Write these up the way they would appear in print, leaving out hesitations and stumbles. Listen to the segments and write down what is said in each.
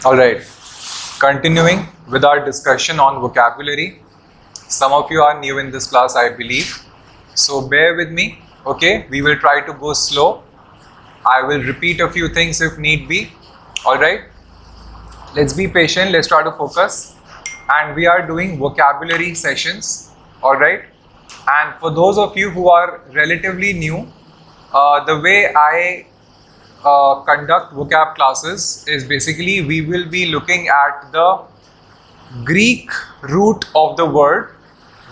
All right, continuing with our discussion on vocabulary. Some of you are new in this class, I believe. So bear with me, okay? We will try to go slow. I will repeat a few things if need be. All right? Let's be patient. Let's try to focus. And we are doing vocabulary sessions. All right? And for those of you who are relatively new, the way I conduct vocab classes is basically we will be looking at the Greek root of the word.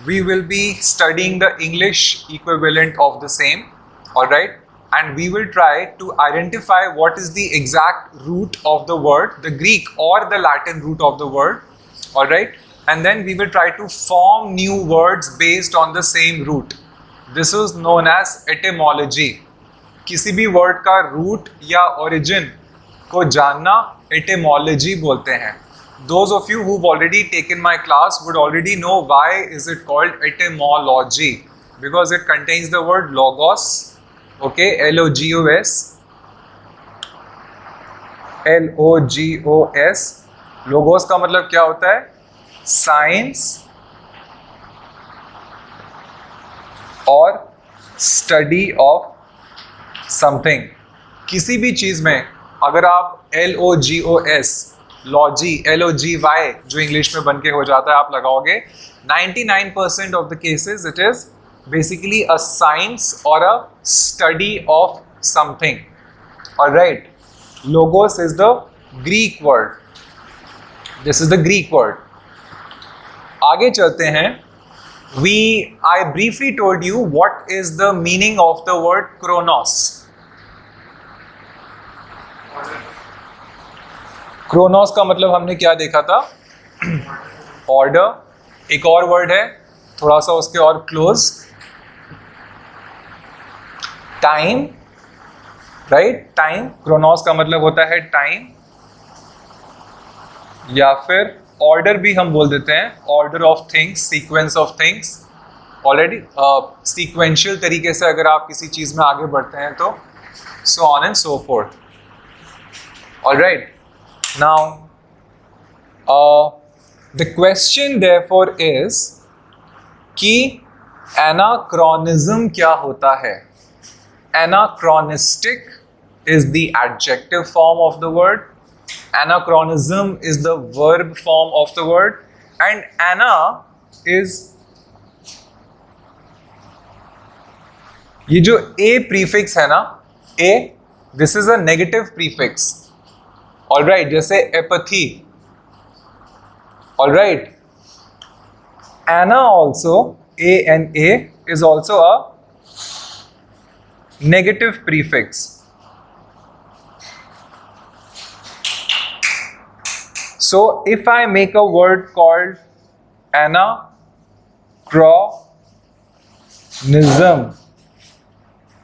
We will be studying the English equivalent of the same, alright? And we will try to identify what is the exact root of the word, the Greek or the Latin root of the word, alright? And then we will try to form new words based on the same root. This is known as etymology. किसी भी word का root या origin को जानना etymology बोलते हैं. Those of you who've already taken my class would already know why is it called etymology, because it contains the word logos, okay, L-O-G-O-S, L-O-G-O-S. logos का मतलब क्या होता है? साइंस और स्टडी ऑफ समथिंग. किसी भी चीज में अगर आप LOGOS, लॉजी, LOGY जो इंग्लिश में बन के हो जाता है आप लगाओगे, 99% of the cases it is basically a science और a study of something. Alright, logos is the Greek word. This is the Greek word. आगे चलते हैं. I briefly told you what is the meaning of the word chronos. Chronos का मतलब हमने क्या देखा था? ऑर्डर. एक और वर्ड है थोड़ा सा उसके और close, time, right? Time. Chronos का मतलब होता है टाइम, या फिर ऑर्डर भी हम बोल देते हैं, order of things, sequence of things. Already sequential तरीके से अगर आप किसी चीज में आगे बढ़ते हैं तो सो on and so fourth. Alright, now the question therefore is कि एनाक्रोनिज्म क्या होता है? Anachronistic is the adjective form of the word. Anachronism is the verb form of the word, and ana is ये जो a prefix है ना, a, this is a negative prefix. All right, जैसे apathy. All right, ana also, A-N-A is also a negative prefix. So if I make a word called anachronism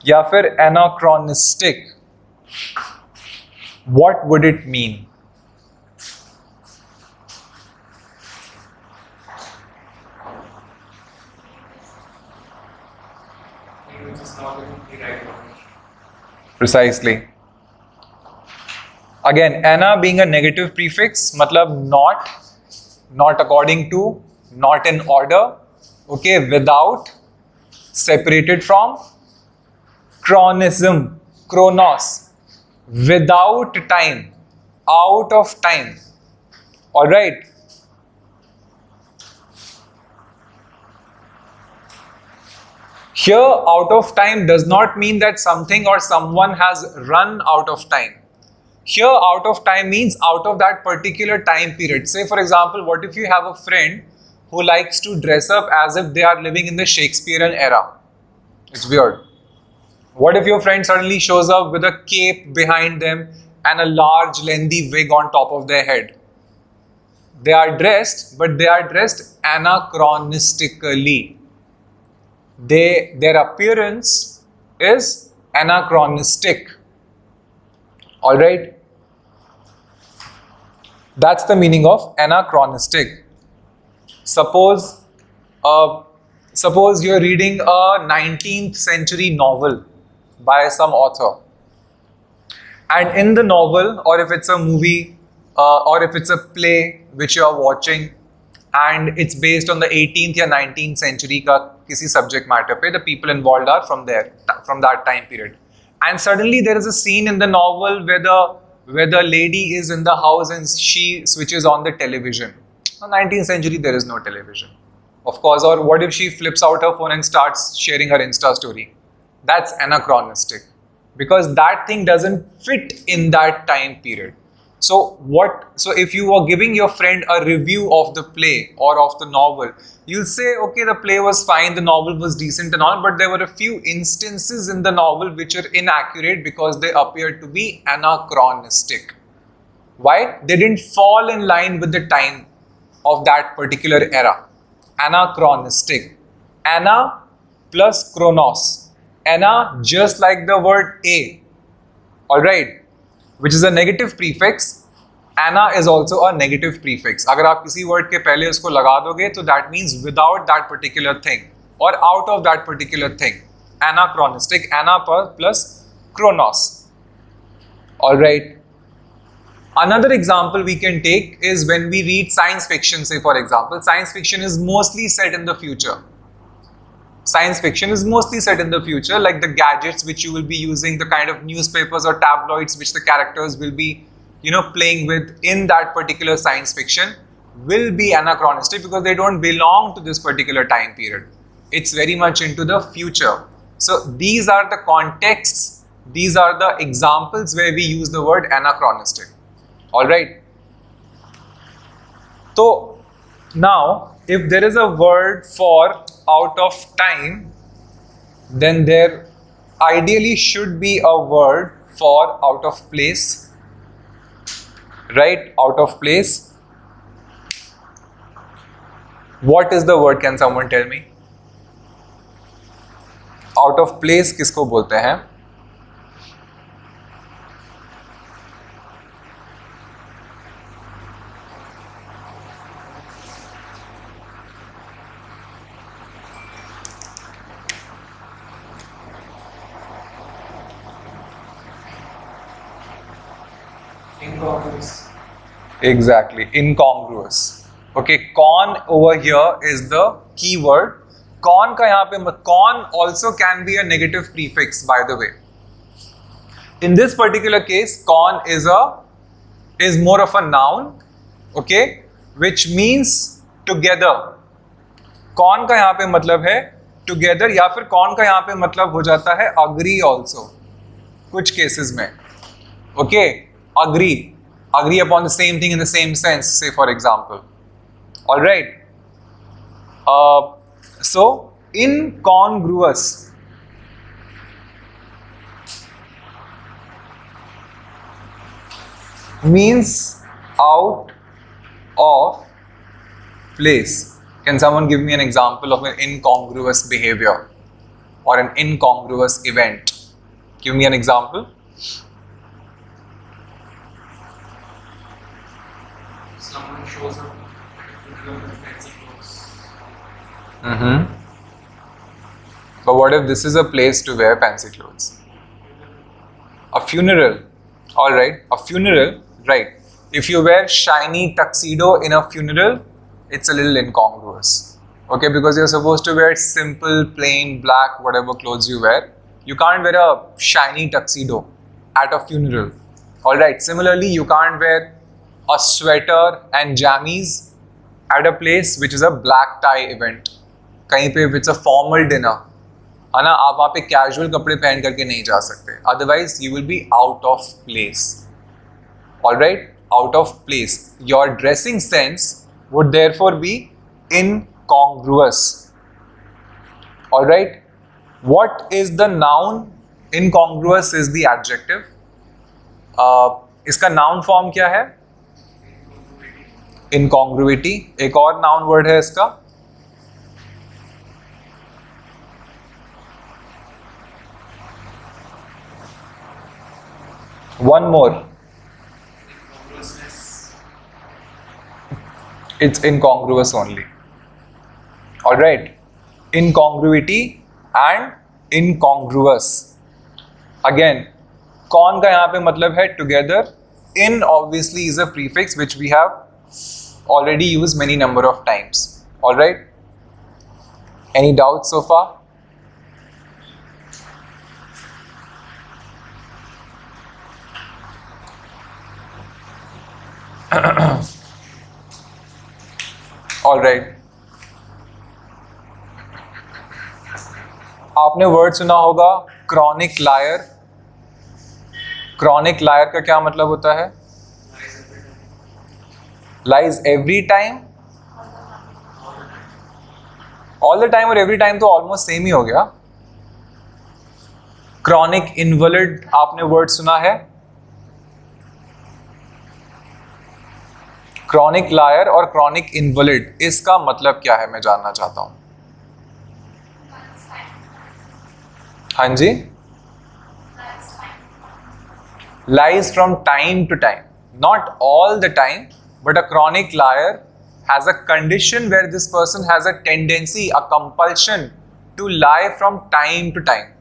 या फिर anachronistic, what would it mean? Precisely. Again, ana being a negative prefix, matlab not according to, not in order, okay, without, separated from. Chronism, chronos, without time, out of time. All right. Here, out of time does not mean that something or someone has run out of time. Here, out of time means out of that particular time period. Say, for example, what if you have a friend who likes to dress up as if they are living in the Shakespearean era? It's weird. What if your friend suddenly shows up with a cape behind them and a large lengthy wig on top of their head? They are dressed, but they are dressed anachronistically. Their appearance is anachronistic. All right, that's the meaning of anachronistic. Suppose you're reading a 19th century novel by some author, and in the novel, or if it's a movie, or if it's a play which you are watching and it's based on the 18th or 19th century ka kisi subject matter pe, the people involved are from that time period. And suddenly there is a scene in the novel where the lady is in the house and she switches on the television. In the 19th century, there is no television, of course. Or what if she flips out her phone and starts sharing her Insta story? That's anachronistic, because that thing doesn't fit in that time period. So if you were giving your friend a review of the play or of the novel, you'll say, okay, the play was fine, the novel was decent and all, but there were a few instances in the novel which are inaccurate because they appear to be anachronistic. Why? They didn't fall in line with the time of that particular era. Anachronistic. Ana plus chronos. Ana, just like the word a. Alright, which is a negative prefix. Ana is also a negative prefix. अगर आप किसी word के पहले उसको लगा दोगे, तो that means without that particular thing or out of that particular thing. Anachronistic. Ana plus chronos. Alright. Another example we can take is when we read science fiction, say for example. Science fiction is mostly set in the future. Science fiction is mostly set in the future, like the gadgets which you will be using, the kind of newspapers or tabloids which the characters will be, playing with in that particular science fiction will be anachronistic because they don't belong to this particular time period. It's very much into the future. So these are the contexts, these are the examples where we use the word anachronistic. Alright. So now, if there is a word for out of time, then there ideally should be a word for out of place. Right? Out of place. What is the word? Can someone tell me? Out of place किसको बोलते हैं? Incongruous. Exactly, incongruous. Okay, con over here is the key word. Con का यहाँ पे con also can be a negative prefix, by the way. In this particular case, con is more of a noun, okay, which means together. Con का यहाँ पे मतलब है together, या फिर con का यहाँ पे मतलब हो जाता है agree also. कुछ cases में, okay. Agree upon the same thing in the same sense, say for example. Alright. So, incongruous. Means out of place. Can someone give me an example of an incongruous behavior or an incongruous event? Give me an example. Someone shows up with fancy clothes. But what if this is a place to wear fancy clothes? A funeral. Alright, a funeral, right. If you wear shiny tuxedo in a funeral, it's a little incongruous. Okay, because you're supposed to wear simple, plain, black, whatever clothes you wear. You can't wear a shiny tuxedo at a funeral. Alright, similarly, you can't wear a sweater and jammies at a place which is a black tie event. कहीं पे if it's a formal dinner, है ना, आप वहाँ पे casual कपड़े पहन करके नहीं जा सकते. Otherwise, you will be out of place. Alright, out of place. Your dressing sense would therefore be incongruous. Alright, what is the noun? Incongruous is the adjective. इसका noun form क्या है? Incongruity. एक और noun word है इसका. One more. It's incongruous only. Alright. Incongruity and incongruous. Again, con का यहाँ पे मतलब है together, in obviously is a prefix which we have already used many number of times. All right. Any doubts so far? All right. आपने word सुना होगा chronic lawyer. Chronic lawyer का क्या मतलब होता है? Lies every time. All the time और every time तो ऑलमोस्ट सेम ही हो गया. क्रॉनिक इनवलिड आपने वर्ड सुना है? क्रॉनिक लायर और क्रॉनिक इनवलिड, इसका मतलब क्या है मैं जानना चाहता हूं. हाँ जी. Lies from time to time, not all the time, but a chronic liar has a condition where this person has a tendency, a compulsion to lie from time to time.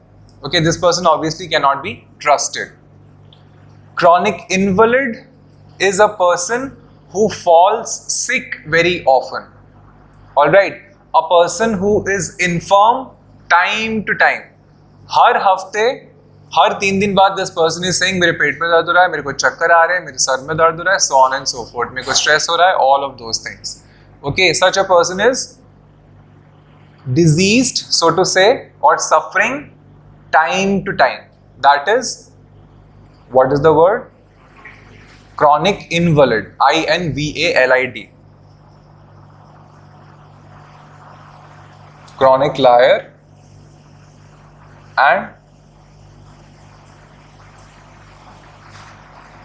Okay, this person obviously cannot be trusted. Chronic invalid is a person who falls sick very often. All right, a person who is infirm time to time. हर हफ्ते, हर 3 दिन बाद this person is saying मेरे पेट में दर्द हो रहा है, मेरे को चक्कर आ रहे हैं, मेरे सर में दर्द हो रहा है, so on and so forth, मेरे को स्ट्रेस हो रहा है, all of those things. Okay, such a person is diseased so to say और suffering time to time. That is what is the word? Chronic invalid. INVALID. Chronic liar and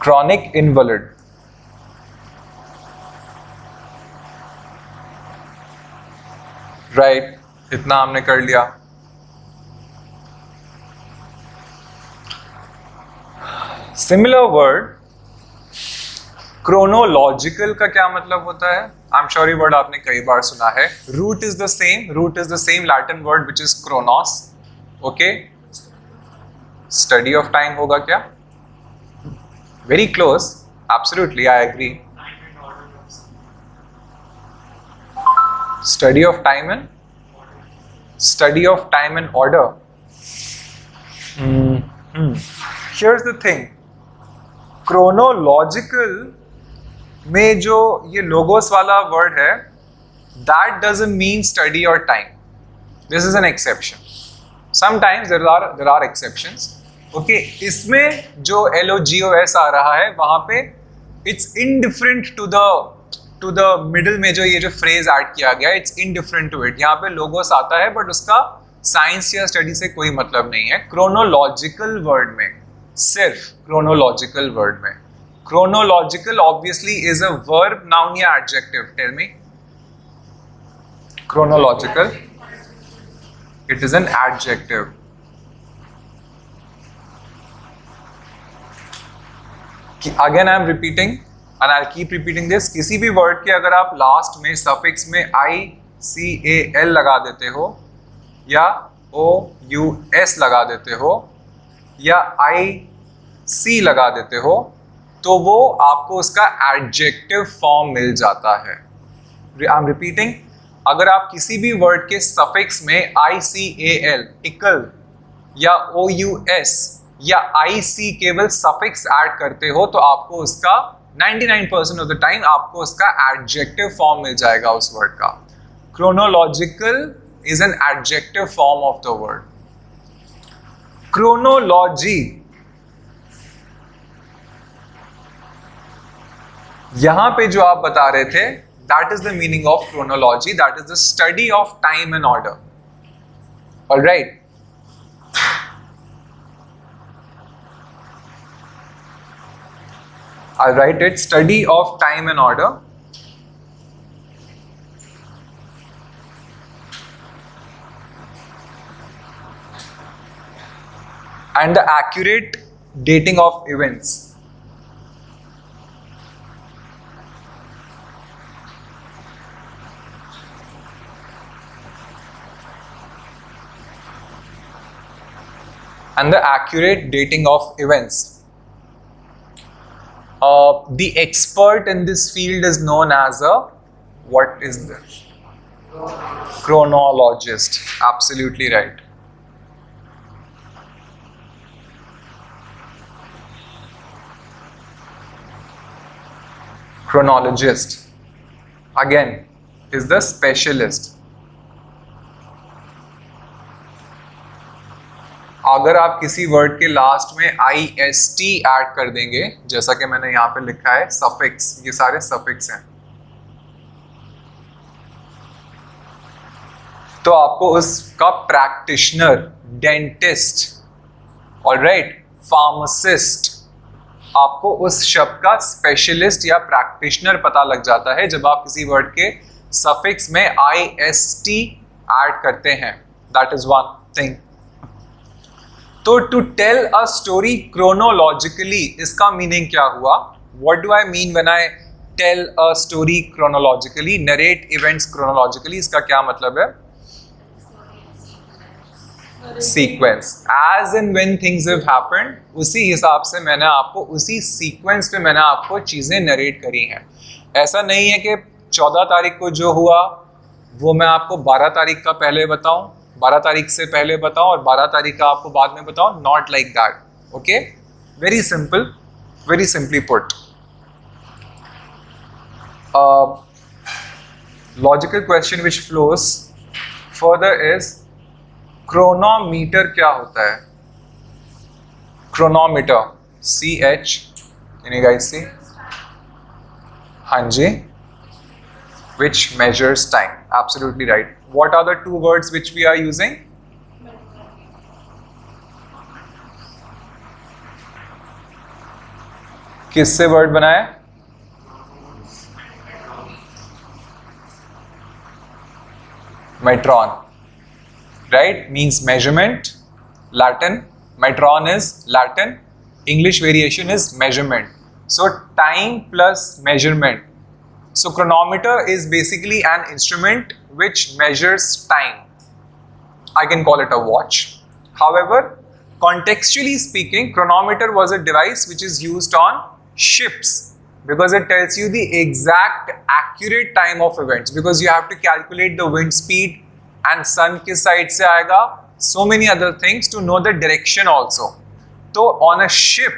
chronic invalid. Right, इतना हमने कर लिया. Similar word chronological का क्या मतलब होता है? I'm sure ये word आपने कई बार सुना है. Root is the same. Root is the same Latin word which is chronos. Okay, study of time होगा क्या? Very close, absolutely, I agree. Study of time and study of time and order. Here's the thing, chronological में जो ये logos वाला word है, that doesn't mean study और time. This is an exception. Sometimes there are exceptions. Okay, इसमें जो LOGOS आ रहा है वहां पे it's indifferent to the middle में जो ये जो phrase ऐड किया गया, it's indifferent to it. यहाँ पे logos आता है बट उसका साइंस या स्टडी से कोई मतलब नहीं है. क्रोनोलॉजिकल वर्ड में, सिर्फ क्रोनोलॉजिकल वर्ड में, chronological obviously is a verb, noun या adjective. Tell me. Chronological. It is an adjective. Again I am repeating and I'll keep repeating this. किसी भी word के अगर आप last में suffix में ICAL लगा देते हो या OUS लगा देते हो या IC लगा देते हो तो वो आपको उसका adjective form मिल जाता है. I am repeating. अगर आप किसी भी वर्ड के सफिक्स में ICAL, इकल या OUS या IC केवल सफिक्स ऐड करते हो तो आपको उसका 99% ऑफ द टाइम आपको उसका एडजेक्टिव फॉर्म मिल जाएगा उस वर्ड का. Chronological is an adjective form of the word. Chronology, यहां पे जो आप बता रहे थे, that is the meaning of chronology. That is the study of time and order. All right. I'll write it, study of time and order. And the accurate dating of events. And the accurate dating of events. The expert in this field is known as a, what is the chronologist. Absolutely right. Chronologist again is the specialist. अगर आप किसी word के last में IST add कर देंगे, जैसा कि मैंने यहाँ पे लिखा है सफिक्स, ये सारे सफिक्स हैं, तो आपको उसका प्रैक्टिशनर, डेंटिस्ट, ऑलराइट, फार्मासिस्ट, आपको उस शब्द का स्पेशलिस्ट या प्रैक्टिशनर पता लग जाता है जब आप किसी वर्ड के सफिक्स में IST ऐड करते हैं. That is one thing. तो to tell a story chronologically, इसका मीनिंग क्या हुआ? What do I mean when I tell a story chronologically, narrate events chronologically? इसका क्या मतलब है? Sequence, as and when things have happened, उसी हिसाब से मैंने आपको, उसी सीक्वेंस पे मैंने आपको चीजें नरेट करी हैं. ऐसा नहीं है कि 14 तारीख को जो हुआ वो मैं आपको 12 तारीख का पहले बताऊं, 12 तारीख से पहले बताऊं और 12 तारीख का आपको बाद में बताऊं. Not like that. Okay, very simple, very simply put. Logical question which flows further is, chronometer क्या होता है? Chronometer, CH, can you guys see? हाँ जी, which measures time. Absolutely right. What are the two words which we are using? किससे word बनाए? Metron, right? Means measurement. Latin. Metron is Latin. English variation is measurement. So time plus measurement. So chronometer is basically an instrument which measures time. I can call it a watch. However, contextually speaking, chronometer was a device which is used on ships because it tells you the exact accurate time of events, because you have to calculate the wind speed and sun किस side से आएगा, so many other things to know the direction also. So on a ship,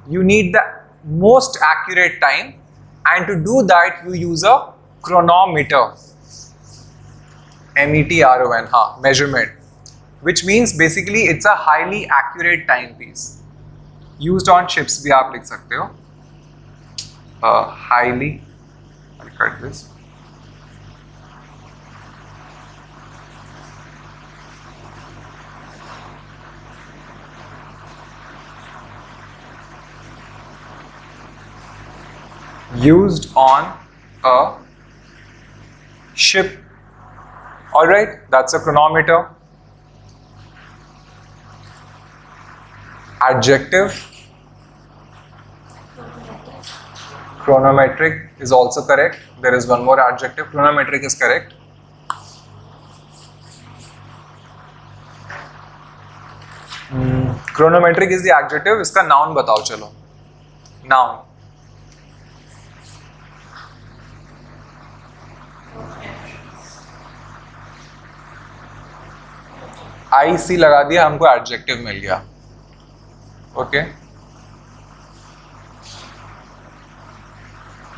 you need the most accurate time, and to do that you use a chronometer. METRON, हाँ, measurement, which means basically it's a highly accurate timepiece used on ships. भी आप लिख सकते हो highly, I'll cut this, used on a ship. All right, that's a chronometer. Adjective, chronometric is also correct. There is one more adjective. Chronometric is correct. Chronometric is the adjective. इसका noun बताओ चलो. Noun. IC लगा दिया, हमको adjective मिल गया. Okay,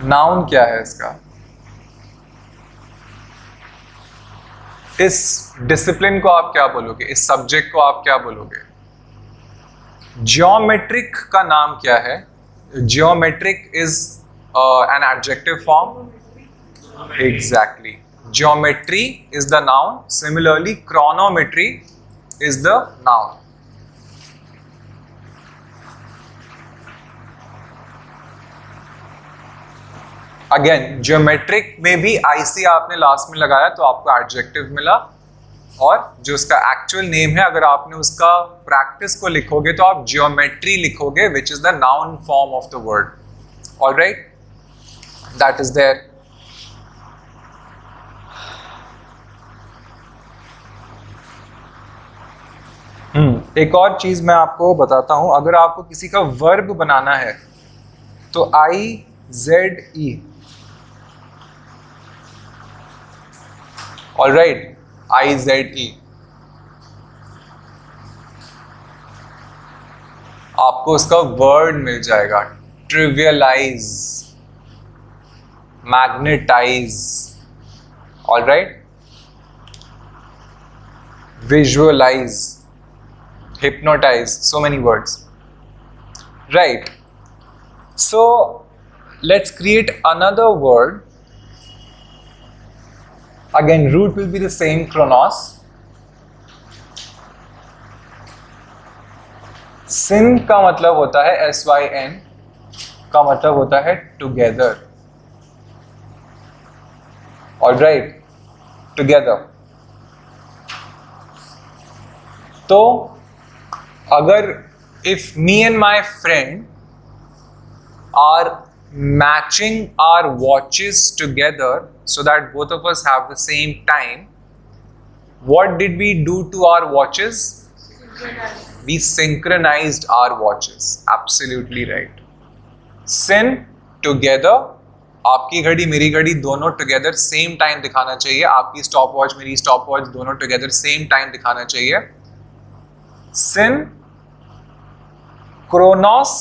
noun क्या है इसका? इस डिसिप्लिन को आप क्या बोलोगे? इस सब्जेक्ट को आप क्या बोलोगे? जियोमेट्रिक का नाम क्या है? Geometric is an adjective form. Exactly, geometry is the noun. Similarly, chronometry is the noun. Again, geometric में भी IC आपने लास्ट में लगाया तो आपको एडजेक्टिव मिला, और जो उसका एक्चुअल नेम है, अगर आपने उसका प्रैक्टिस को लिखोगे तो आप जियोमेट्री लिखोगे, which is the noun form of the word. Alright, that is there. एक और चीज मैं आपको बताता हूं. अगर आपको किसी का वर्ब बनाना है तो IZE, ऑलराइट, IZE। आपको उसका वर्ड मिल जाएगा, trivialize, magnetize, alright, visualize, hypnotize, so many words, right? So let's create another word. Again, root will be the same, chronos. Syn का मतलब होता है SYN, का मतलब होता है together, alright, together. तो अगर if me and my friend are matching our watches together so that both of us have the same time, what did we do to our watches? We synchronized our watches. Absolutely right. Syn, together. आपकी घड़ी मेरी घड़ी दोनों together same time दिखाना चाहिए, आपकी stop watch मेरी stop watch दोनों टुगेदर सेम टाइम दिखाना चाहिए. Syn, Chronos,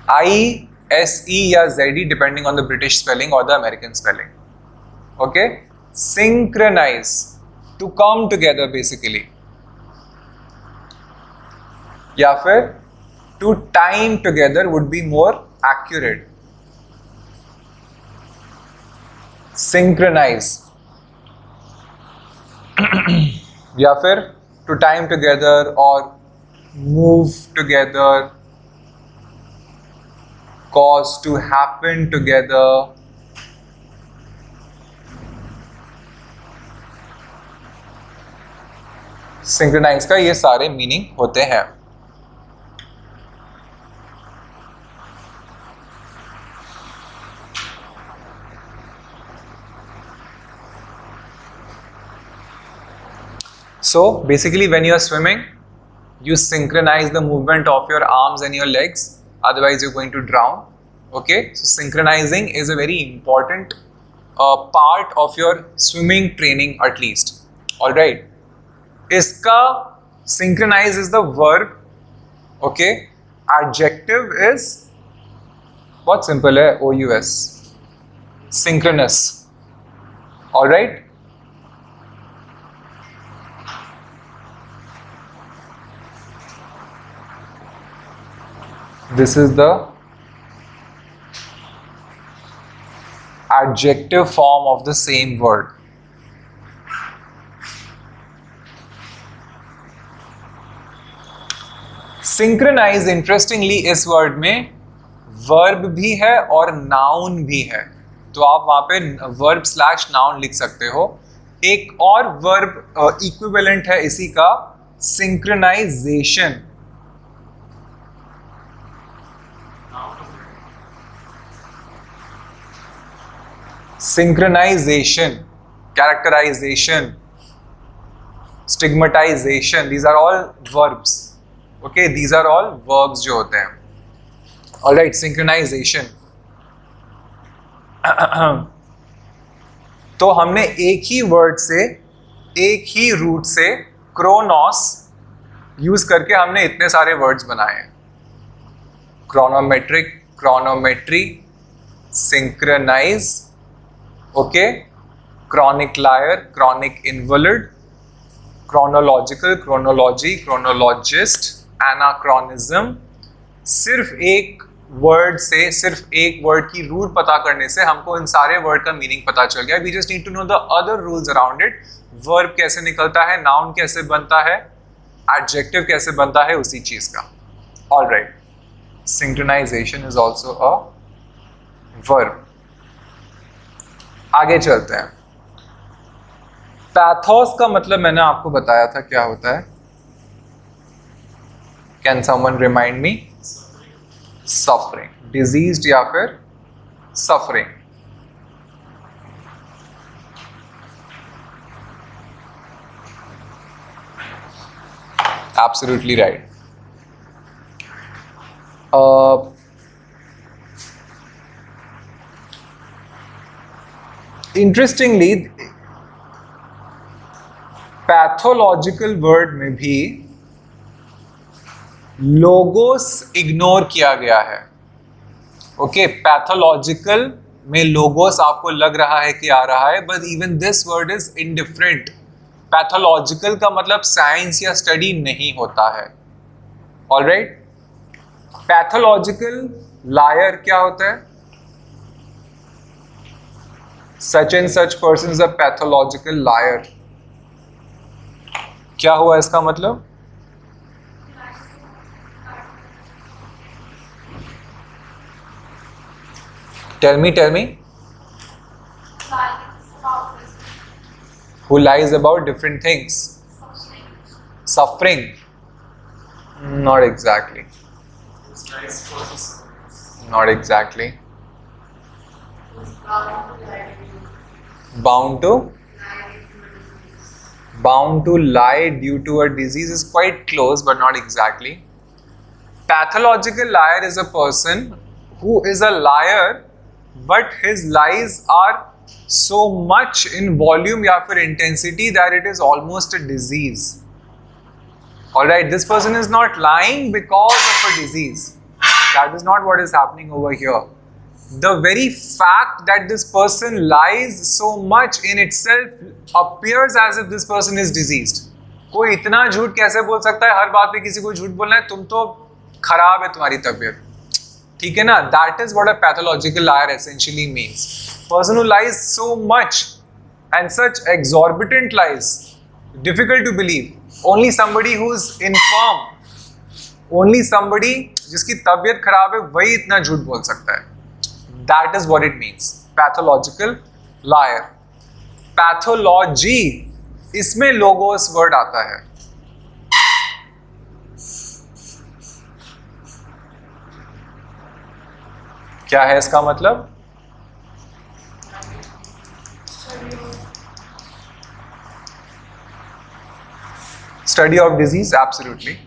ISE या ZE depending on the British spelling or the American spelling. Okay? Synchronize, to come together basically. या फिर to time together would be more accurate. Synchronize. या फिर to time together or move together, cause to happen together. Synchronize का ये सारे meaning होते हैं. So basically when you are swimming, you synchronize the movement of your arms and your legs, otherwise you're going to drown. Okay, so synchronizing is a very important part of your swimming training at least. All right, iska synchronize is the verb. Okay, adjective is बहुत simple है, OUS, synchronous. All right. This is the adjective form of the same word. Synchronize interestingly इस word में verb भी है और noun भी है, तो आप वहां पे verb slash noun लिख सकते हो. एक और verb equivalent है इसी का, synchronization. Synchronization, characterization, stigmatization, these are all verbs. Okay, these are all verbs जो होते हैं. All right, synchronization. तो हमने एक ही वर्ड से, एक ही रूट से, क्रोनॉस यूज करके हमने इतने सारे वर्ड्स बनाए हैं. क्रोनोमेट्रिक, क्रोनोमेट्री, synchronize. Okay, chronic liar, chronic invalid, chronological, chronology, chronologist, anachronism. सिर्फ एक वर्ड से, सिर्फ एक वर्ड की रूट पता करने से हमको इन सारे वर्ड का मीनिंग पता चल गया. We just need to know the other rules around it. Verb कैसे निकलता है, नाउन कैसे बनता है, एडजेक्टिव कैसे बनता है, उसी चीज का. All right, synchronization is also a verb. आगे चलते हैं. पैथोस का मतलब मैंने आपको बताया था क्या होता है. Can someone remind me? Suffering, diseased या फिर suffering. Absolutely right. Interestingly pathological word में भी लोगोस इग्नोर किया गया है. ओके, पैथोलॉजिकल में लोगोस आपको लग रहा है कि आ रहा है, but even this word is indifferent. Pathological का मतलब साइंस या स्टडी नहीं होता है. ऑलराइट, पैथोलॉजिकल लायर क्या होता है? Such and such person is a pathological liar. क्या हुआ इसका मतलब? Tell me. Who lies about different things? Suffering? Not exactly. Not exactly. Bound to lie due to a disease is quite close, but not exactly. Pathological liar is a person who is a liar, but his lies are so much in volume या फिर intensity that it is almost a disease. Alright, this person is not lying because of a disease. That is not what is happening over here. The very fact that this person lies so much in itself appears as if this person is diseased. कोई इतना झूठ कैसे बोल सकता है? हर बात पे किसी को झूठ बोलना है, तुम तो खराब है तुम्हारी तबीयत. ठीक है ना? That is what a pathological liar essentially means. Person who lies so much and such exorbitant lies, difficult to believe. Only somebody who's infirm, only somebody जिसकी तबीयत खराब है, वही इतना झूठ बोल सकता है. That is what it means. Pathological liar. Pathology, इसमें logos word आता है. क्या है इसका मतलब? Study of disease, absolutely.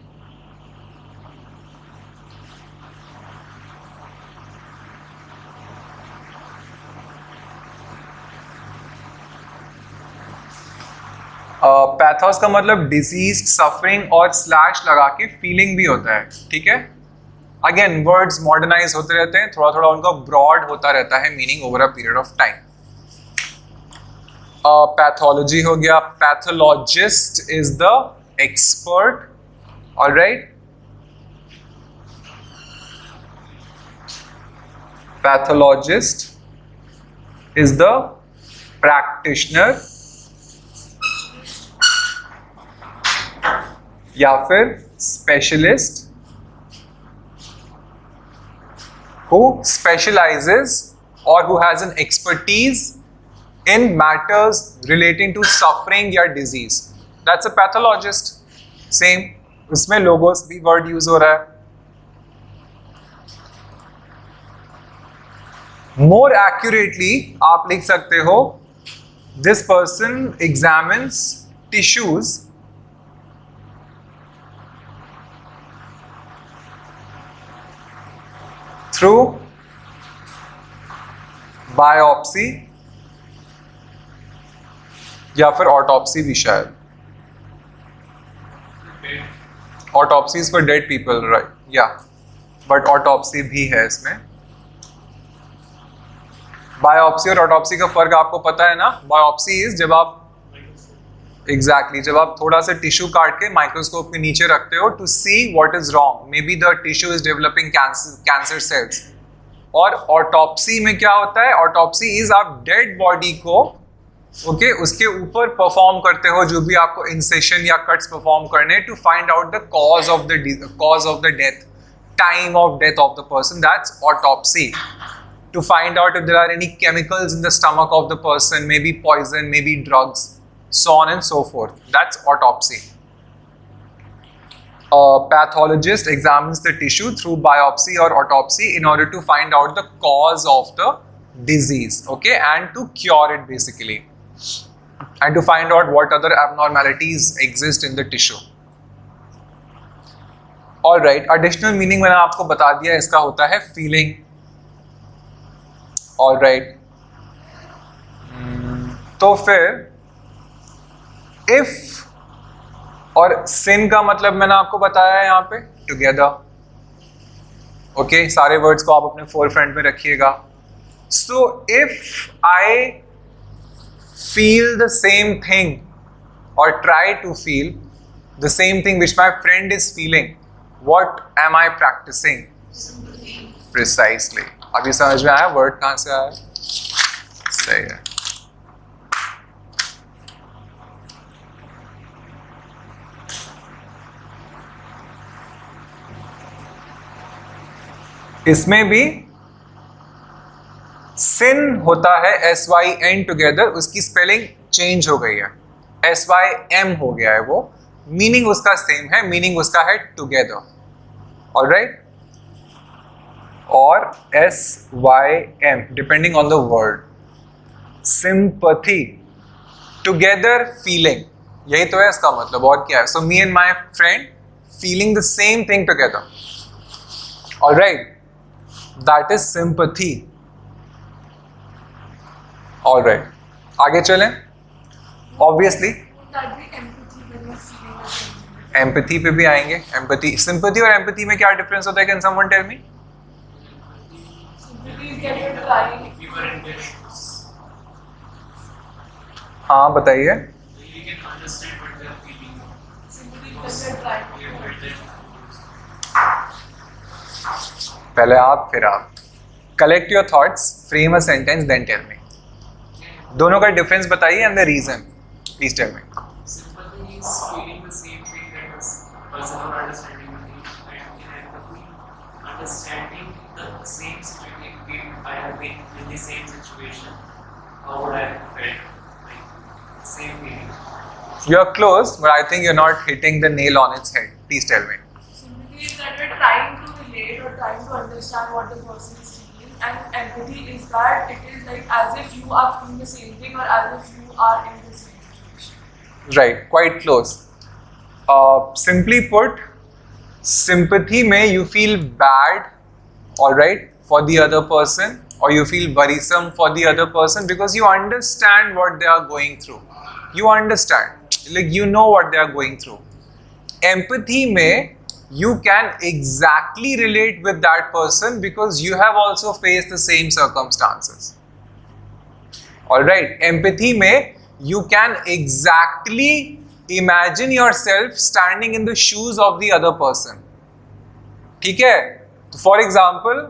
Pathos का मतलब डिजीज, सफरिंग और स्लैश लगा के फीलिंग भी होता है. ठीक है, अगेन वर्ड्स मॉडर्नाइज होते रहते हैं, थोड़ा थोड़ा उनका ब्रॉड होता रहता है meaning over a period of time. Pathology हो गया. Pathologist is the expert. Alright, pathologist is the practitioner या फिर specialist who specializes or who has an expertise in matters relating to suffering या disease. That's a pathologist. Same, उसमें logos भी word use हो रहा है. More accurately आप लिख सकते हो, this person examines tissues through biopsy या फिर ऑटोप्सी भी शायद. Autopsy is for dead people, right? या, बट ऑटोप्सी भी है इसमें. बायोप्सी और ऑटोप्सी का फर्क आपको पता है ना? बायोप्सी इज जब आप जब आप थोड़ा सा टिश्यू काट के माइक्रोस्कोप के नीचे रखते हो to see what is wrong, maybe the tissue is developing cancer cells. और ऑटोप्सी में क्या होता है? ऑटोप्सी इज आप डेड बॉडी को उसके ऊपर परफॉर्म करते हो जो भी आपको इंसेशन या कट्स परफॉर्म करने, to find out the cause of the death, time of death of the person. That's autopsy. To find out if there are any chemicals in the stomach of the person, maybe poison, maybe drugs, so on and so forth. That's autopsy. A pathologist examines the tissue through biopsy or autopsy in order to find out the cause of the disease, okay, and to cure it basically, and to find out what other abnormalities exist in the tissue. Alright, additional meaning मैंने आपको बता दिया, इसका होता है feeling. Alright, तो फिर if और सिन का मतलब मैंने आपको बताया है यहाँ पे टुगेदर। ओके, सारे वर्ड्स को आप अपने फोर फ्रंट में रखिएगा। So if I feel the same thing or try to feel the same thing which my friend is feeling, what am I practicing? Precisely. अब ये समझ में आया वर्ड कहाँ से आया? सही है। इसमें भी sin होता है SYN टुगेदर, उसकी स्पेलिंग चेंज हो गई है, SYM हो गया है वो, मीनिंग उसका सेम है, मीनिंग उसका है टुगेदर। ऑलराइट, और SYM depending on the word. Sympathy, together feeling, यही तो है इसका मतलब, और क्या है? So me and my friend feeling the same thing together. Alright, that is sympathy. Alright, आगे चलें। ऑब्वियसली एम्पैथी पे भी आएंगे। एम्पैथी, सिंपैथी और एम्पैथी में क्या डिफरेंस होता है? Can someone tell me? हाँ बताइए। पहले आप फिर आप। Collect your thoughts, frame a sentence, then tell me. दोनों का डिफरेंस बताइए and the reason, please tell me. Sympathy is feeling the same thing that the person or understanding the thing, and in empathy, understanding the same situation. If I have been in the same situation, how would I have felt? Like same feeling. You're close, but I think you're not hitting the nail on its head. Please tell me. Sympathy is that we're trying to relate or trying to understand what the person is feeling, and empathy is that it is like as if you are feeling the same thing or as if you are in the same situation. Right, quite close. Simply put, sympathy में you feel bad, all right, for the other person, or you feel worrisome for the other person because you understand what they are going through. You understand, like you know what they are going through. Empathy में you can exactly relate with that person because you have also faced the same circumstances. All right, empathy में you can exactly imagine yourself standing in the shoes of the other person. ठीक है? तो for example,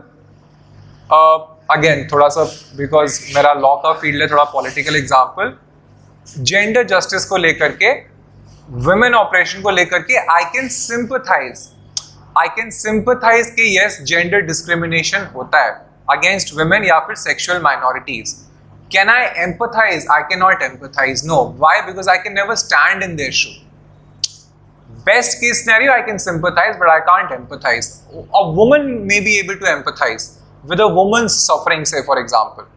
again थोड़ा सा because मेरा law का field है, थोड़ा पॉलिटिकल एग्जाम्पल, जेंडर जस्टिस को लेकर के, वुमेन ऑपरेशन को लेकर के, आई कैन सिंपथाइज कि यस जेंडर डिस्क्रिमिनेशन होता है अगेंस्ट वुमेन या फिर sexual minorities. Can I empathize? I cannot empathize. No. Why? Because I can never stand in their shoe. Best case scenario, I can sympathize, but I can't empathize. A woman may be able to empathize with a woman's suffering, say for example.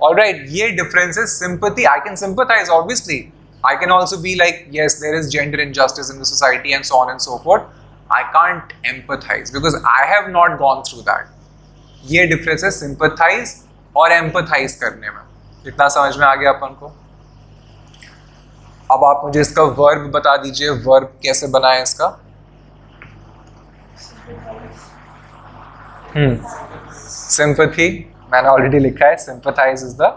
Alright, ye difference is sympathy. I can sympathize, obviously. I can also be like, yes, there is gender injustice in the society and so on and so forth. I can't empathize because I have not gone through that. Ye difference is sympathize और empathize करने में। इतना समझ में आ गया अपन को? अब आप मुझे इसका वर्ब बता दीजिए, वर्ब कैसे बनाए इसका? सिंपैथी मैंने ऑलरेडी लिखा है, sympathise is the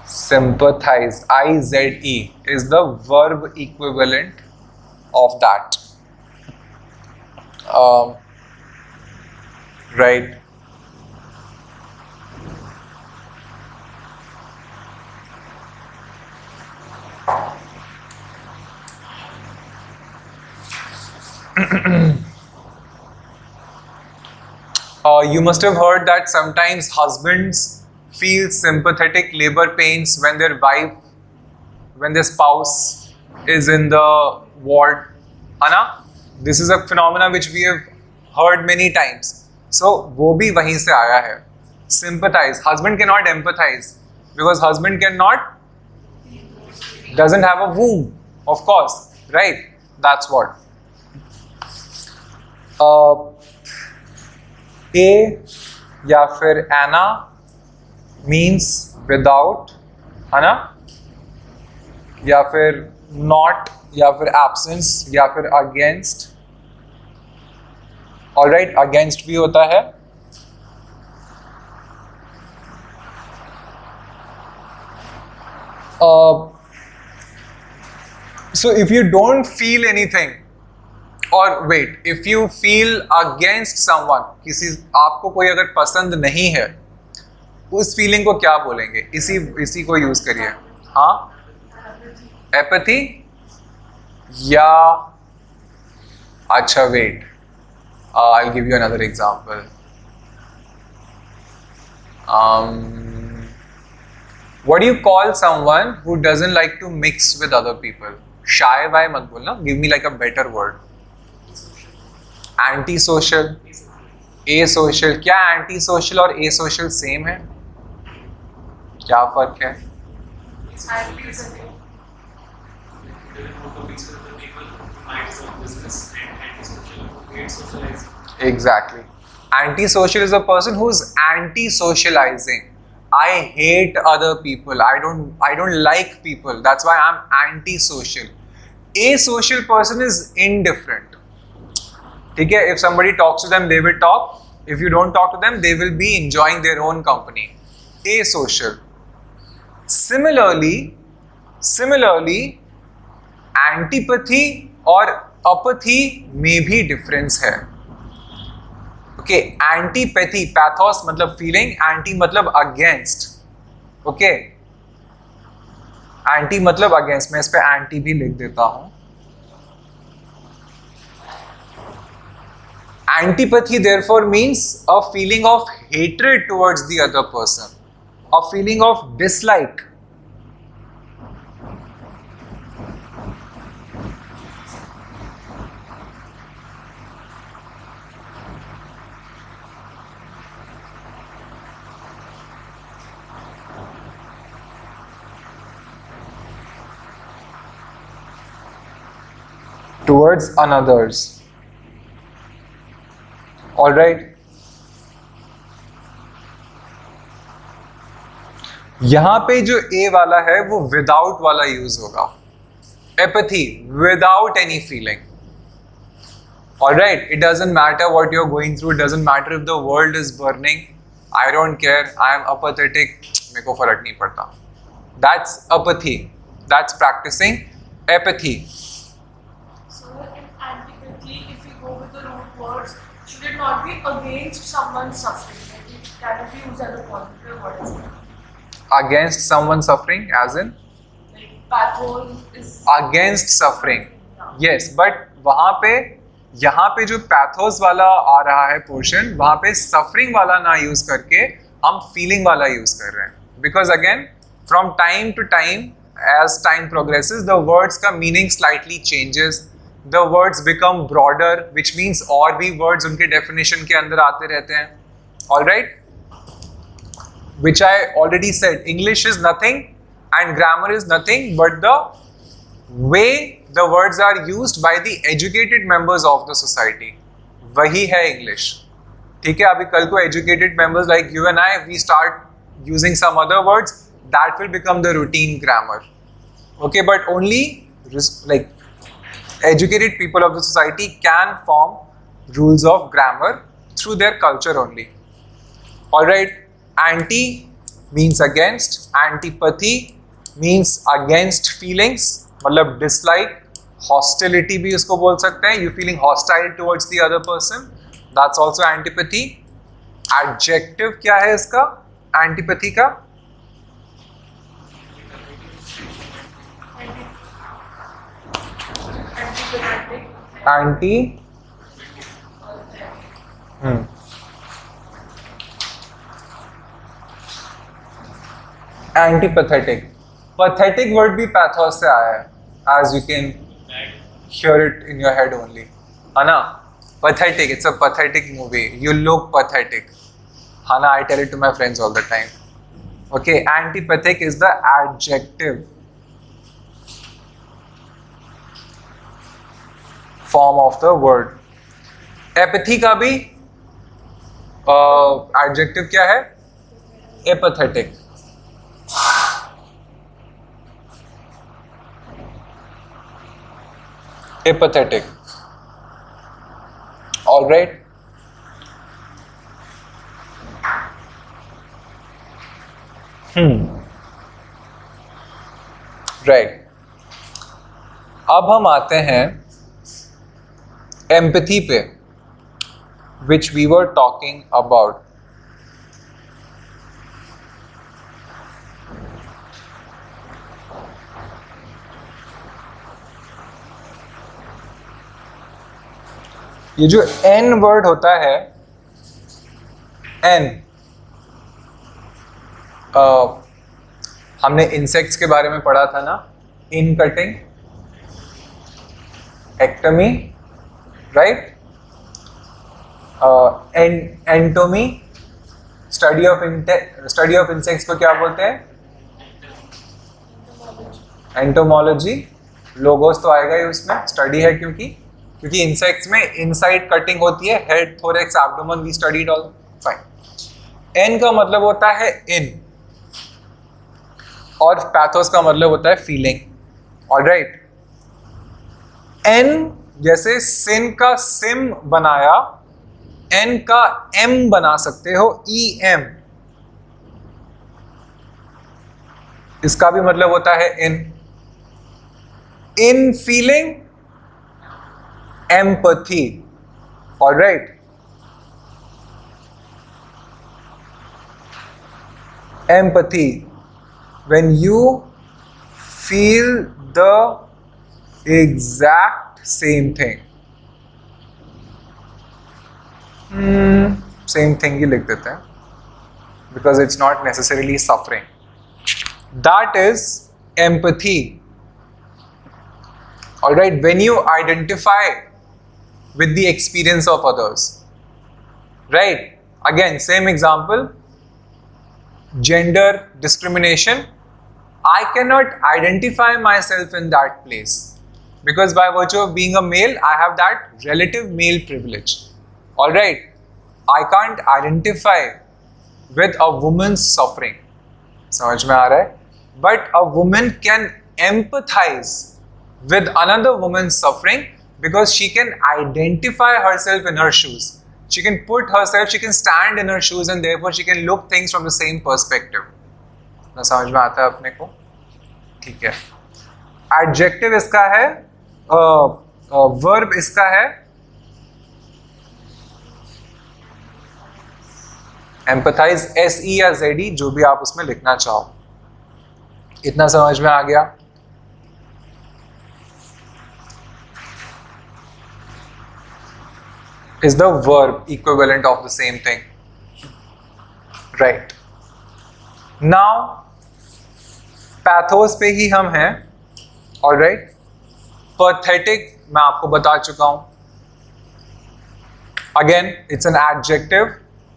sympathize, IZE is the verb equivalent of that. Right. You must have heard that sometimes husbands feel sympathetic labor pains when their spouse is in the ward. Anna, this is a phenomena which we have heard many times. So, वो भी वहीं से आया है. Sympathize. Husband cannot empathize because husband doesn't have a womb, of course, right? That's what. A या फिर ana means without, है ना, या फिर not, या फिर absence, या फिर against. Alright, against भी होता है. So if you don't feel anything, or wait, if you feel against someone, किसी आपको कोई अगर पसंद नहीं है, उस फीलिंग को क्या बोलेंगे? इसी को यूज करिए. हाँ, एपैथी या अच्छा wait, I'll give you another example. What do you call someone who doesn't like to mix with other people? Shy Y मत बोलना. Give me like a better word. Antisocial, asocial. क्या antisocial और asocial same है? क्या फर्क है? Exactly. Antisocial is a person who's anti-socializing. I hate other people. I don't like people. That's why I'm anti-social. Asocial person is indifferent. ठीक है? If somebody talks to them, they will talk. If you don't talk to them, they will be enjoying their own company. Asocial. Similarly, antipathy और apathy में भी difference है. Okay, antipathy, pathos मतलब feeling, anti मतलब against. Okay, anti मतलब against. मैं इस पे anti भी लिख देता हूँ. Antipathy therefore means a feeling of hatred towards the other person, a feeling of dislike. Towards another's. All right. यहां पे जो A वाला है वो विदाउट वाला यूज होगा. Apathy, without any feeling. All right. It doesn't matter what you're going through. It doesn't matter if the world is burning. I don't care. I am apathetic. मेरे को फर्क नहीं पड़ता. That's apathy. That's practicing apathy. Should it not be against someone's suffering? Can it be used as a positive? What is it? Against someone suffering, as in? Like pathos is Against suffering. Yes, but वहाँ पे यहाँ पे जो pathos वाला आ रहा है portion, वहाँ पे suffering वाला ना use करके हम feeling वाला use कर रहे हैं. Because again, from time to time, as time progresses, the words का meaning slightly changes. The words become broader, which means और भी words उनके definition के अंदर आते रहते हैं. All right? Which I already said, English is nothing and grammar is nothing but the way the words are used by the educated members of the society. वही है English. ठीक है? अभी कल को educated members like you and I, we start using some other words, that will become the routine grammar. Okay, but only like educated people of the society can form rules of grammar through their culture only. Alright, anti means against, antipathy means against feelings, मतलब dislike, hostility भी इसको बोल सकते हैं, you feeling hostile towards the other person, that's also antipathy. Adjective क्या है इसका antipathy का? Anti antipathetic. Pathetic word भी pathos से आया है, as you can hear it in your head only. है ना? Pathetic. It's a pathetic movie. You look pathetic. है ना? I tell it to my friends all the time. Okay. Antipathic is the adjective. Form of the word. Apathy का भी adjective क्या है? Apathetic. Apathetic, alright. Right. अब हम आते हैं एम्पैथी पे, which we were talking about. ये जो एन वर्ड होता है, एन, हमने इंसेक्ट्स के बारे में पढ़ा था ना, in cutting, ectomy, right, entomy, study of insects को क्या बोलते हैं? एंटोमोलॉजी। लोगोस तो आएगा ही उसमें, स्टडी है क्योंकि इंसेक्ट्स में इनसाइड कटिंग होती है, head, thorax, abdomen, we studied all, fine. En का मतलब होता है इन, और पैथोस का मतलब होता है फीलिंग, ऑलराइट। एन जैसे सिन का सिम बनाया, एन का एम बना सकते हो, ई एम, इसका भी मतलब होता है in feeling, empathy, alright. Empathy, when you feel the exact same thing, same thing ही लिख देते हैं, because it's not necessarily suffering. That is empathy. Alright, when you identify with the experience of others, right? Again, same example, gender discrimination. I cannot identify myself in that place because by virtue of being a male, I have that relative male privilege. Alright, I can't identify with a woman's suffering. समझ में आ रहा है? But a woman can empathize with another woman's suffering because she can identify herself in her shoes. She can put herself, she can stand in her shoes and therefore she can look things from the same perspective. ना समझ में आता है अपने को? ठीक है। Adjective इसका है, वर्ब इसका है एम्पैथाइज, SE या ZE, जो भी आप उसमें लिखना चाहो। इतना समझ में आ गया? Is the verb equivalent of the same thing? Right. Now, pathos पे ही हम हैं, ऑलराइट। पैथेटिक मैं आपको बता चुका हूं। Again, it's an adjective.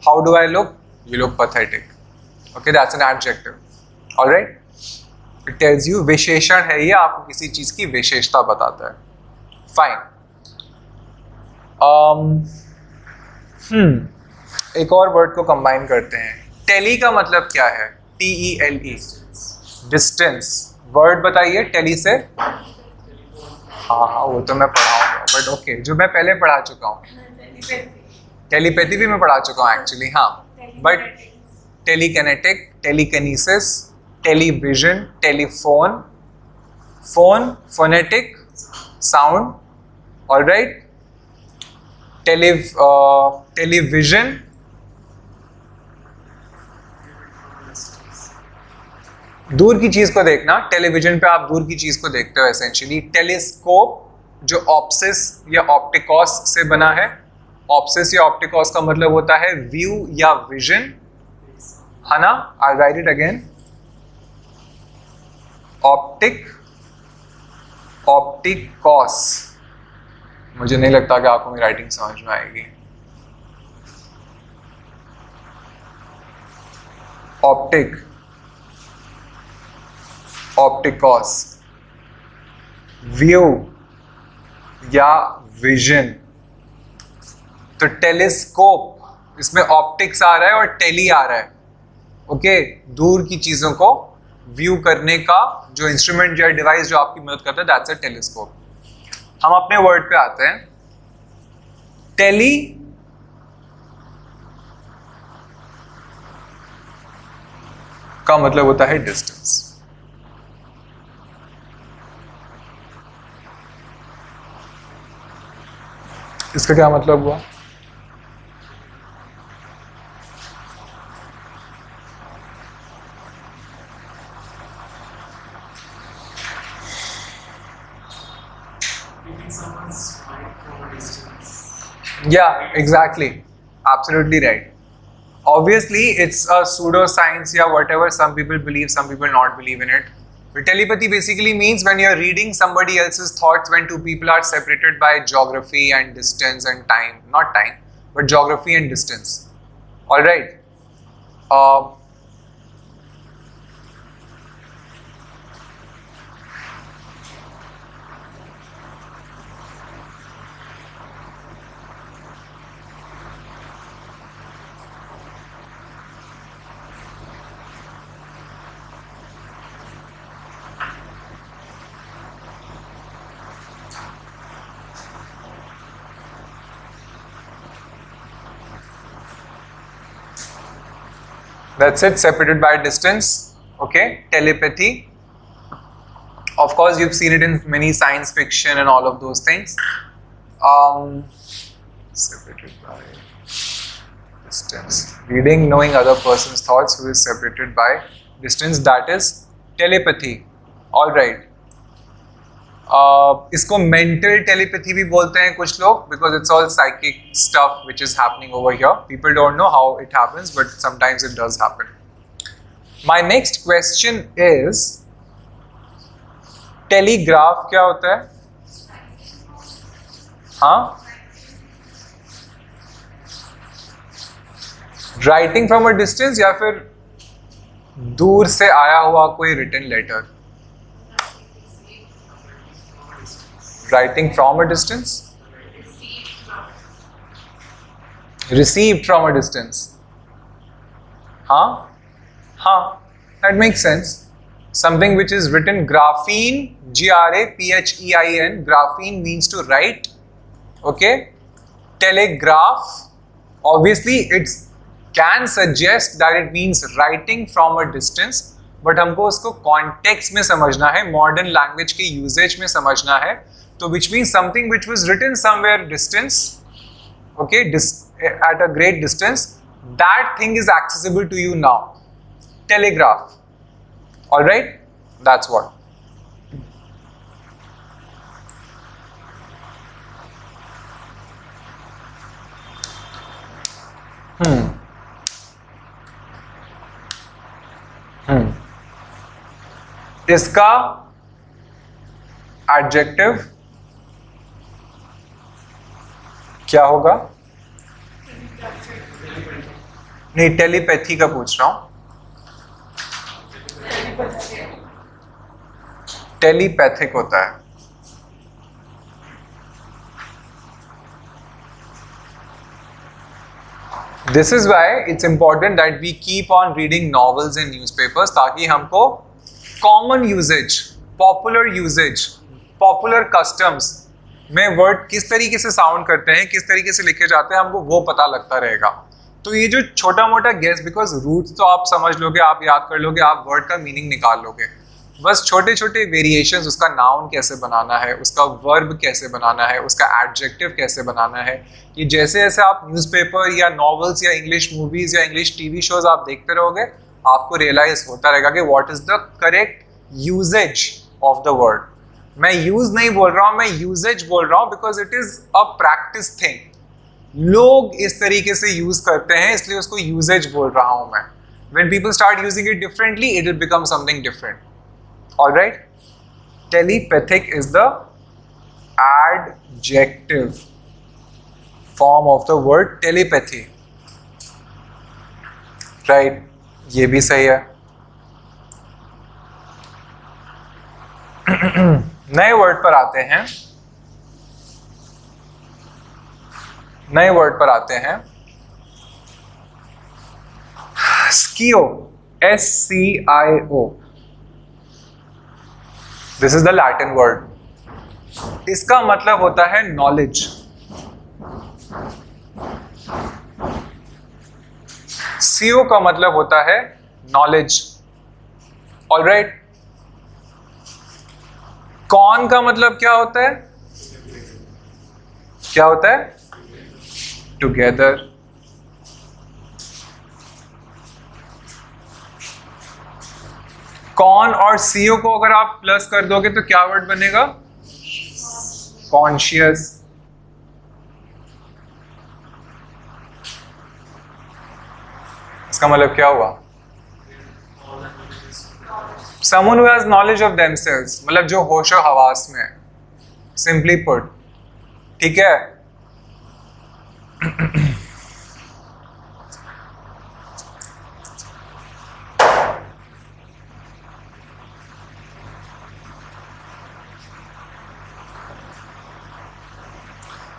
How do I look? You look pathetic. Okay, that's an adjective. Alright? It tells you विशेषण है ये, आपको किसी चीज की विशेषता बताता है। Fine. एक और वर्ड को कंबाइन करते हैं। टेली का मतलब क्या है? TELE, distance. वर्ड बताइए टेली से। हाँ, वो तो मैं पढ़ाऊंगा, बट ओके, जो मैं पहले पढ़ा चुका हूँ। टेलीपैथी भी मैं पढ़ा चुका हूँ एक्चुअली, हाँ, but telekinetic, telekinesis, television, telephone, phone, phonetic, sound, alright. Television, दूर की चीज को देखना। टेलीविजन पे आप दूर की चीज को देखते हो एसेंशियली। टेलीस्कोप, जो ऑप्सिस या ऑप्टिकॉस से बना है। ऑप्सिस या ऑप्टिकॉस का मतलब होता है व्यू या विजन, है ना? आई राइट इट अगेन। ऑप्टिक, ऑप्टिकॉस। मुझे नहीं लगता कि आपको मेरी राइटिंग समझ में आएगी। ऑप्टिक, ऑप्टिकॉस, व्यू या विजन। तो टेलीस्कोप इसमें ऑप्टिक्स आ रहा है और टेली आ रहा है। ओके, दूर की चीजों को व्यू करने का जो इंस्ट्रूमेंट या डिवाइस जो आपकी मदद करता है, दैट्स अ टेलीस्कोप। हम अपने वर्ड पे आते हैं। टेली का मतलब होता है डिस्टेंस। इसका क्या मतलब हुआ? Keeping someone's mind from a distance. Yeah, exactly. Absolutely right. Obviously, it's a pseudoscience, yeah, whatever. Some people believe, some people not believe in it. But telepathy basically means when you're reading somebody else's thoughts, when two people are separated by geography and distance and time, not time, but geography and distance. All right. That's it, separated by distance. Okay, telepathy. Of course, you've seen it in many science fiction and all of those things. Separated by distance. Reading, knowing other person's thoughts who is separated by distance, that is telepathy. All right. इसको mental telepathy भी बोलते हैं कुछ लोग, because it's all psychic stuff which is happening over here. People don't know how it happens, but sometimes it does happen. My next question is, telegraph क्या होता है? हाँ, राइटिंग फ्रॉम अ डिस्टेंस या फिर दूर से आया हुआ कोई written letter? Writing from a distance? Received from a distance. Huh? That makes sense. Something which is written, graphene, G-R-A-P-H-E-I-N, graphene means to write. Okay? Telegraph, obviously it can suggest that it means writing from a distance, but हमको उसको context में समझना है, modern language के usage में समझना है. So which means something which was written somewhere distance, okay, at a great distance, that thing is accessible to you now. Telegraph. All right, that's what. इसका एडजेक्टिव क्या होगा? नहीं, टेलीपैथी का पूछ रहा हूं. टेलीपैथिक होता है. This is why it's important that we keep on reading novels and newspapers, ताकि हमको common usage, popular usage, popular customs में वर्ड किस तरीके से साउंड करते हैं, किस तरीके से लिखे जाते हैं, हमको वो पता लगता रहेगा. तो ये जो छोटा मोटा गेस, बिकॉज रूट्स तो आप समझ लोगे, आप याद कर लोगे, आप वर्ड का मीनिंग निकाल लोगे. बस छोटे छोटे वेरिएशंस, उसका नाउन कैसे बनाना है, उसका वर्ब कैसे बनाना है, उसका एडजेक्टिव कैसे बनाना है, ये जैसे जैसे आप न्यूज़पेपर या नॉवेल्स या इंग्लिश मूवीज या इंग्लिश टीवी शोज आप देखते रहोगे, आपको रियलाइज होता रहेगा कि what is the correct usage of the word. मैं यूज नहीं बोल रहा हूं, मैं यूजेज बोल रहा हूं, because it is a practice thing. लोग इस तरीके से यूज करते हैं, इसलिए उसको यूजेज बोल रहा हूं मैं. When people start using it differently, it will become something different. All right? Telepathic is the adjective form of the word telepathy. Right? ये भी सही है. नए वर्ड पर आते हैं. नए वर्ड पर आते हैं। स्कीओ, SCIO, this is the Latin word. इसका मतलब होता है नॉलेज। सीओ का मतलब होता है नॉलेज। ऑलराइट। कॉन का मतलब क्या होता है? क्या होता है? टुगेदर। कॉन और सीओ को अगर आप प्लस कर दोगे तो क्या वर्ड बनेगा? कॉन्शियस। इसका मतलब क्या हुआ? Someone who has knowledge of themselves, मतलब जो होशो हवास में है, सिंपली पुट। ठीक है।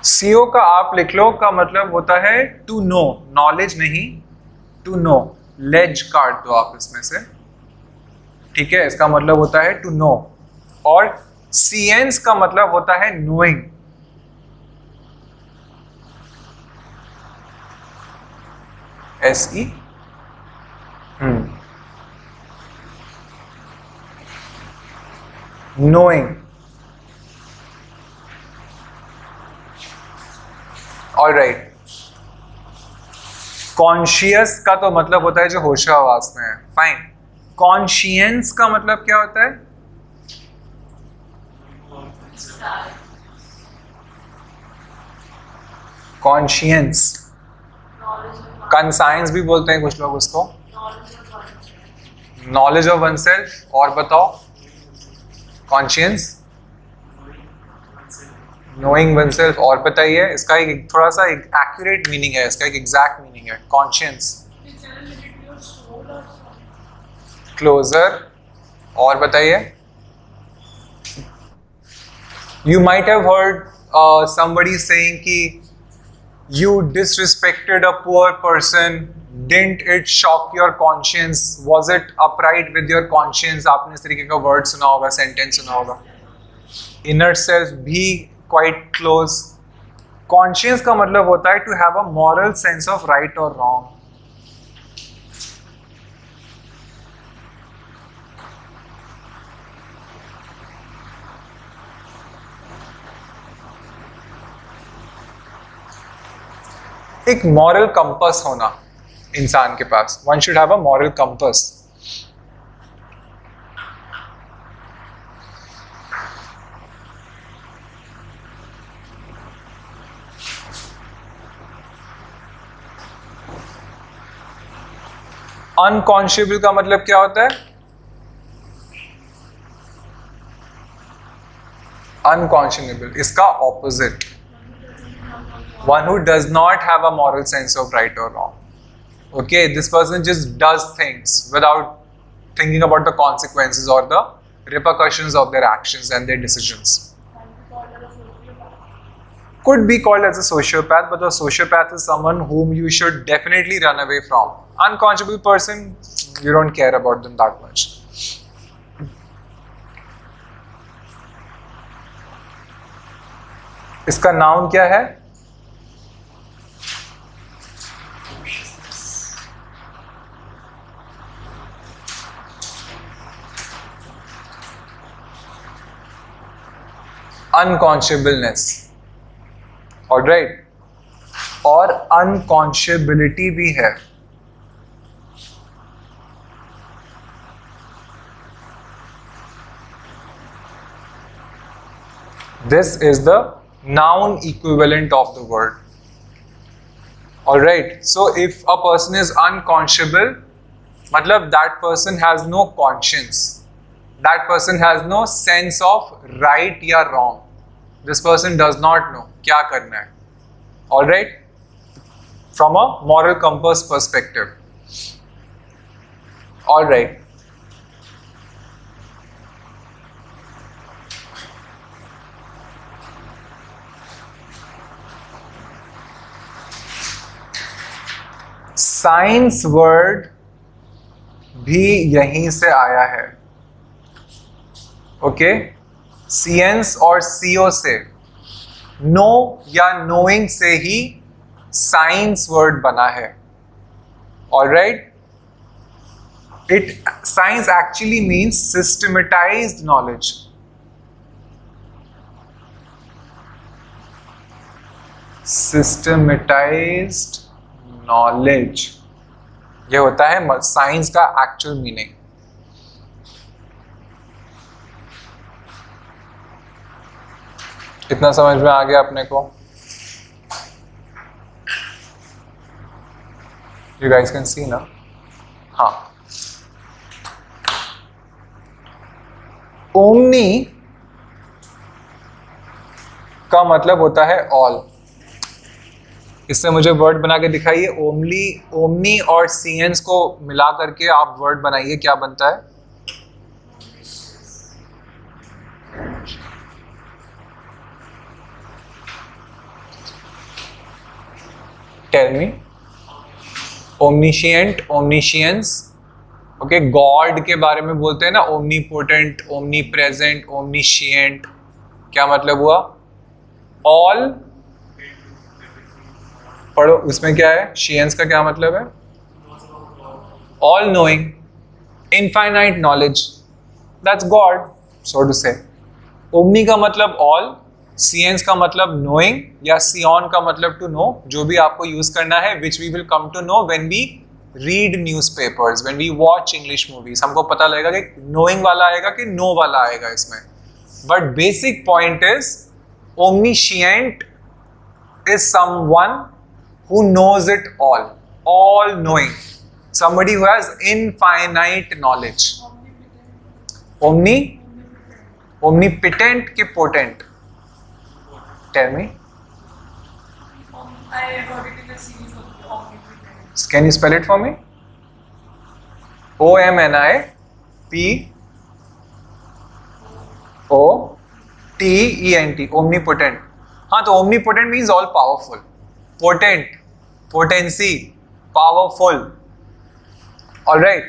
सीओ का आप लिख लो, का मतलब होता है टू नो, नॉलेज नहीं, टू नो। लेज काट दो आप इसमें से। ठीक है, इसका मतलब होता है टू नो। और सीएंस का मतलब होता है knowing. SE, knowing. Alright. Conscious का तो मतलब होता है जो होशो हवास में है। फाइन। कॉन्शियंस का मतलब क्या होता है? कॉन्शियंस, कंसाइंस भी बोलते हैं कुछ लोग उसको। Knowledge of one self. और बताओ, कॉन्शियंस, नोइंग वन सेल्फ। और बताइए, इसका एक थोड़ा सा एक एक्यूरेट मीनिंग है, इसका एक एग्जैक्ट मीनिंग है कॉन्शियंस। क्लोजर। और बताइए। You might have heard somebody saying कि you disrespected a poor person, didn't it shock your conscience, was it upright with your conscience? आपने इस तरीके का वर्ड सुना होगा, सेंटेंस सुना होगा। इनर सेल्फ भी क्वाइट क्लोज। कॉन्शियंस का मतलब होता है to have a moral sense of right और रॉन्ग। एक मॉरल कंपस होना इंसान के पास। One should have a moral compass. Unconscionable का मतलब क्या होता है? अनकॉन्शियबल, इसका opposite. One who does not have a moral sense of right or wrong. Okay, this person just does things without thinking about the consequences or the repercussions of their actions and their decisions. Could be called as a sociopath, but a sociopath is someone whom you should definitely run away from. Unconscionable person, you don't care about them that much. इसका noun क्या है? अनकॉन्शियबलनेस। Alright. और अनकॉन्शियबिलिटी भी है। This is the noun equivalent of the word. Alright, so if a person is unconscionable, matlab that person has no conscience, that person has no sense of right या wrong. This person does not know क्या करना है. Alright, from a moral compass perspective. Alright. Science word भी यहीं से आया है. Okay, सीएंस और सीओ से, नो या नोइंग से ही साइंस वर्ड बना है. Alright, it science actually means systematised knowledge. Systematised knowledge, ये होता है साइंस का एक्चुअल मीनिंग. इतना समझ में आ गया अपने को? यू गाइस कैन सी ना? हाँ. ओमनी का मतलब होता है ऑल. इससे मुझे वर्ड बना के दिखाइए. ओमली, ओमनी और सीएंस को मिला करके आप वर्ड बनाइए, क्या बनता है? Tell me. Omniscient, omniscience. Okay, God के बारे में बोलते हैं ना, ओमनीपोटेंट, ओमनी प्रेजेंट, ओमनिशिएंट. क्या मतलब हुआ? ऑल. पढ़ो, उसमें क्या है? शियंस का क्या मतलब है? All knowing, infinite knowledge, that's God, so to say. Omni का मतलब ऑल, सीएंस का मतलब नोइंग, या सियॉन का मतलब टू नो. जो भी आपको यूज करना है, which we will come to know when we read newspapers, when we watch English movies. हमको पता लगेगा कि नोइंग वाला आएगा कि नो वाला आएगा इसमें. But basic point is omniscient is someone who knows it all knowing, somebody who has infinite knowledge. Omnipotent ki potent? Tell me. I got it in a series of omnipotent. Can you spell it for me? OMNIPOTENT. Omnipotent. हाँ, तो omnipotent means all powerful. Potent, potency, powerful. All right.